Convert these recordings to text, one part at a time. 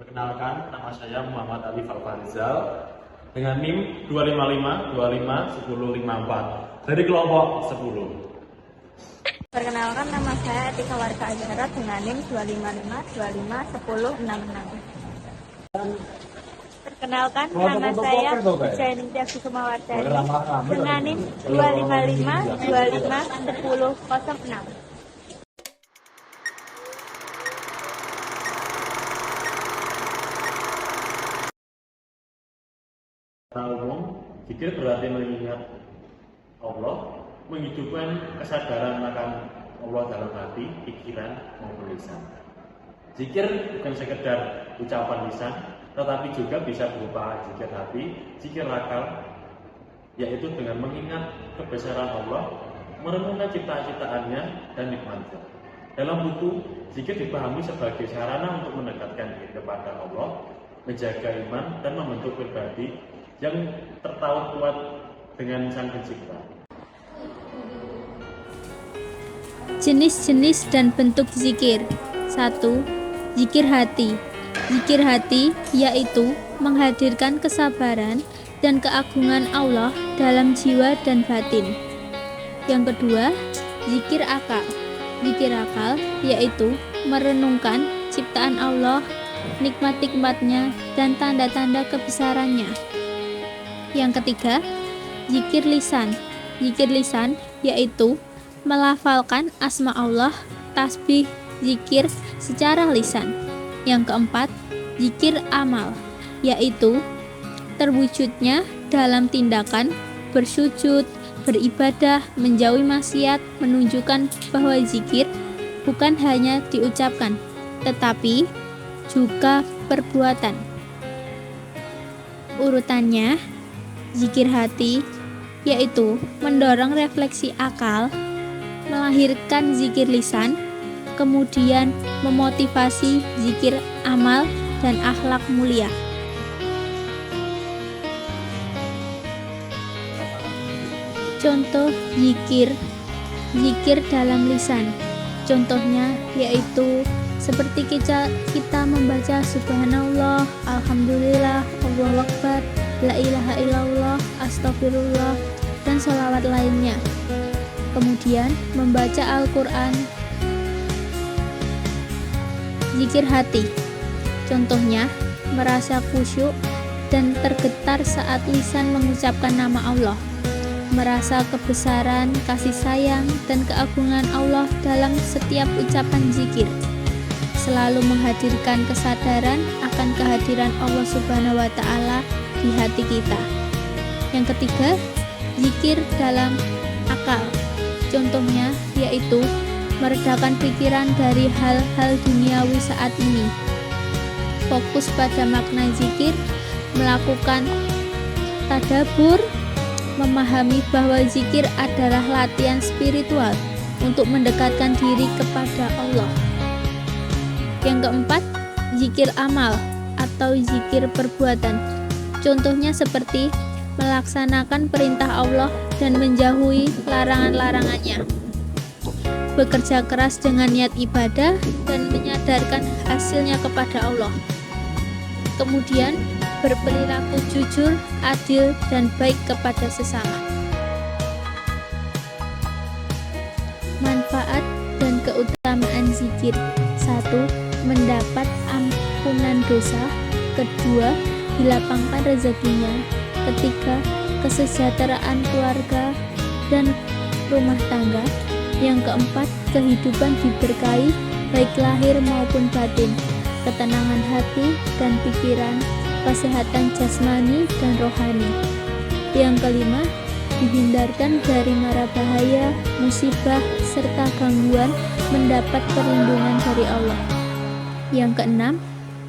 Perkenalkan, nama saya Muhammad Ali Falfarizal dengan NIM 255251054 dari kelompok 10. Perkenalkan, nama saya Etika Warga Azhara dengan NIM 255251066. Perkenalkan, nama saya Jainingtyas Sukumawardhani dengan NIM 255251006. Secara umum, zikir berarti mengingat Allah, menghidupkan kesadaran akan Allah dalam hati, pikiran, maupun lisan. Zikir bukan sekedar ucapan lisan, tetapi juga bisa berupa zikir hati, zikir akal, yaitu dengan mengingat kebesaran Allah, merenungkan ciptaan-ciptaannya, dan nikmatnya. Dalam buku, zikir dipahami sebagai sarana untuk mendekatkan diri kepada Allah, menjaga iman, dan membentuk pribadi yang tertaut kuat dengan Sang Pencipta. Jenis-jenis dan bentuk zikir. 1. Zikir hati. Zikir hati yaitu menghadirkan kesabaran dan keagungan Allah dalam jiwa dan batin. Yang kedua, zikir akal. Zikir akal yaitu merenungkan ciptaan Allah, nikmat-nikmatnya, dan tanda-tanda kebesarannya. Yang ketiga, zikir lisan. Zikir lisan yaitu melafalkan asma Allah, tasbih, zikir secara lisan. Yang keempat, zikir amal, yaitu terwujudnya dalam tindakan, bersujud, beribadah, menjauhi maksiat, menunjukkan bahwa zikir bukan hanya diucapkan, tetapi juga perbuatan. Urutannya, zikir hati yaitu mendorong refleksi akal, melahirkan zikir lisan, kemudian memotivasi zikir amal dan akhlak mulia. Contoh zikir dalam lisan. Contohnya yaitu seperti kita membaca subhanallah, alhamdulillah, Allahu akbar, la ilaha illallah, astagfirullah, dan sholawat lainnya. Kemudian membaca Al-Quran. Zikir hati. Contohnya merasa khusyuk dan tergetar saat lisan mengucapkan nama Allah, merasa kebesaran, kasih sayang, dan keagungan Allah dalam setiap ucapan zikir, selalu menghadirkan kesadaran akan kehadiran Allah Subhanahu wa Ta'ala di hati kita. Yang ketiga, zikir dalam akal. Contohnya yaitu meredakan pikiran dari hal-hal duniawi saat ini. Fokus pada makna zikir, melakukan tadabbur, memahami bahwa zikir adalah latihan spiritual untuk mendekatkan diri kepada Allah. Yang keempat, zikir amal atau zikir perbuatan. Contohnya seperti melaksanakan perintah Allah dan menjauhi larangan-larangannya, bekerja keras dengan niat ibadah dan menyadarkan hasilnya kepada Allah, kemudian berperilaku jujur, adil, dan baik kepada sesama. Manfaat dan keutamaan zikir. 1. Mendapat ampunan dosa. Kedua, dilapangkan rezekinya. Ketiga, kesejahteraan keluarga dan rumah tangga. Yang keempat, kehidupan diberkahi baik lahir maupun batin, ketenangan hati dan pikiran, kesehatan jasmani dan rohani. Yang kelima, dihindarkan dari mara bahaya, musibah, serta gangguan, mendapat perlindungan dari Allah. Yang keenam,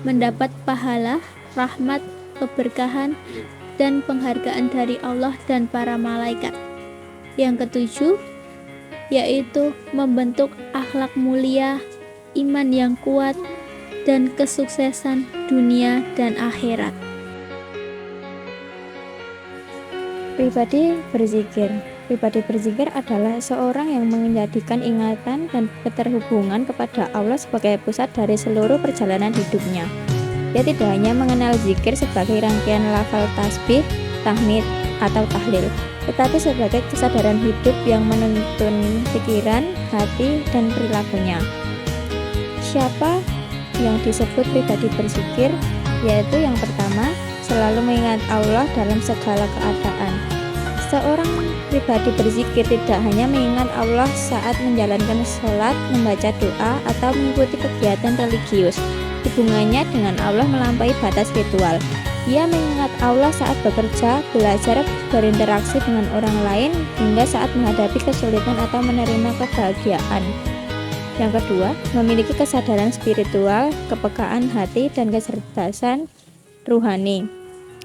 mendapat pahala, rahmat, keberkahan, dan penghargaan dari Allah dan para malaikat. Yang ketujuh, yaitu membentuk akhlak mulia, iman yang kuat, dan kesuksesan dunia dan akhirat. Pribadi berzikir. Pribadi berzikir adalah seorang yang menjadikan ingatan dan keterhubungan kepada Allah sebagai pusat dari seluruh perjalanan hidupnya. Ia tidak hanya mengenal zikir sebagai rangkaian lafal tasbih, tahmid, atau tahlil, tetapi sebagai kesadaran hidup yang menuntun pikiran, hati, dan perilakunya. Siapa yang disebut pribadi berzikir? Yaitu yang pertama, selalu mengingat Allah dalam segala keadaan. Seorang pribadi berzikir tidak hanya mengingat Allah saat menjalankan sholat, membaca doa, atau mengikuti kegiatan religius. Hubungannya dengan Allah melampaui batas ritual. Ia mengingat Allah saat bekerja, belajar, berinteraksi dengan orang lain, hingga saat menghadapi kesulitan atau menerima kebahagiaan. Yang kedua, memiliki kesadaran spiritual, kepekaan hati, dan kecerdasan ruhani.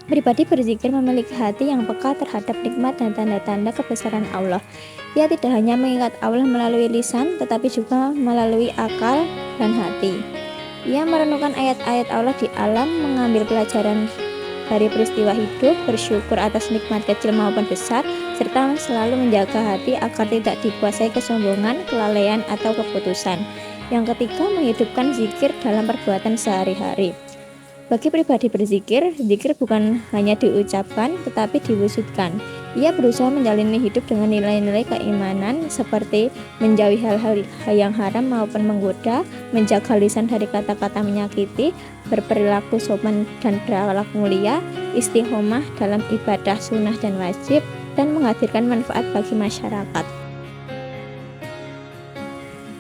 Pribadi berzikir memiliki hati yang peka terhadap nikmat dan tanda-tanda kebesaran Allah. Ia tidak hanya mengingat Allah melalui lisan, tetapi juga melalui akal dan hati. Ia merenungkan ayat-ayat Allah di alam, mengambil pelajaran dari peristiwa hidup, bersyukur atas nikmat kecil maupun besar, serta selalu menjaga hati agar tidak dikuasai kesombongan, kelalaian, atau keputusan. Yang ketiga, menghidupkan zikir dalam perbuatan sehari-hari. Bagi pribadi berzikir, zikir bukan hanya diucapkan tetapi diwujudkan. Ia berusaha menjalani hidup dengan nilai-nilai keimanan seperti menjauhi hal-hal yang haram maupun menggoda, menjaga lisan dari kata-kata menyakiti, berperilaku sopan dan berakhlak mulia, istiqomah dalam ibadah sunnah dan wajib, dan menghadirkan manfaat bagi masyarakat.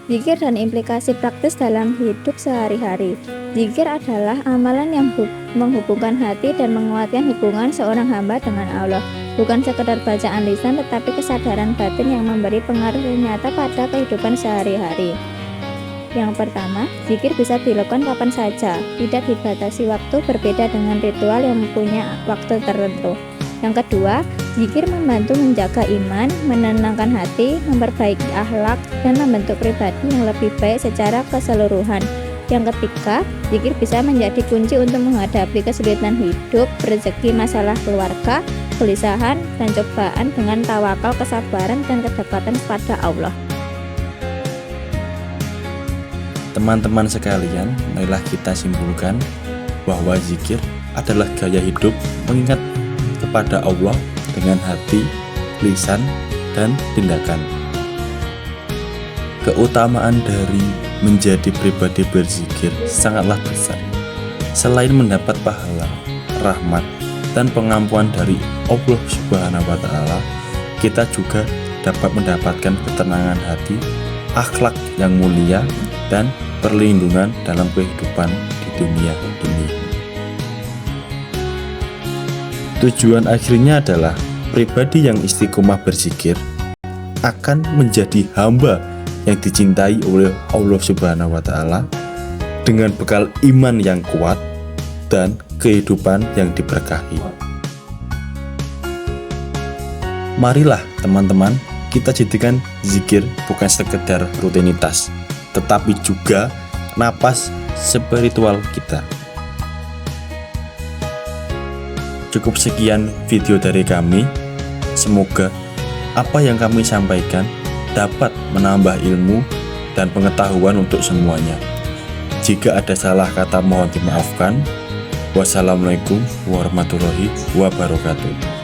Zikir dan implikasi praktis dalam hidup sehari-hari. Zikir adalah amalan yang menghubungkan hati dan menguatkan hubungan seorang hamba dengan Allah. Bukan sekedar bacaan lisan, tetapi kesadaran batin yang memberi pengaruh nyata pada kehidupan sehari-hari. Yang pertama, zikir bisa dilakukan kapan saja, tidak dibatasi waktu, berbeda dengan ritual yang mempunyai waktu tertentu. Yang kedua, zikir membantu menjaga iman, menenangkan hati, memperbaiki akhlak, dan membentuk pribadi yang lebih baik secara keseluruhan. Yang ketiga, zikir bisa menjadi kunci untuk menghadapi kesulitan hidup, rezeki, masalah keluarga, kegelisahan, dan cobaan dengan tawakal, kesabaran, dan kedekatan kepada Allah. Teman-teman sekalian, marilah kita simpulkan bahwa zikir adalah gaya hidup mengingat kepada Allah dengan hati, lisan, dan tindakan. Keutamaan dari menjadi pribadi berzikir sangatlah besar. Selain mendapat pahala, rahmat, dan pengampuan dari Allah Subhanahu wa Ta'ala, kita juga dapat mendapatkan ketenangan hati, akhlak yang mulia, dan perlindungan dalam kehidupan di dunia ini. Tujuan akhirnya adalah pribadi yang istiqomah berzikir akan menjadi hamba yang dicintai oleh Allah Subhanahu wa Ta'ala dengan bekal iman yang kuat dan kehidupan yang diberkahi. Marilah teman-teman, kita jadikan zikir bukan sekedar rutinitas, tetapi juga napas spiritual kita. Cukup sekian video dari kami. Semoga apa yang kami sampaikan dapat menambah ilmu dan pengetahuan untuk semuanya. Jika ada salah kata mohon dimaafkan. Wassalamualaikum warahmatullahi wabarakatuh.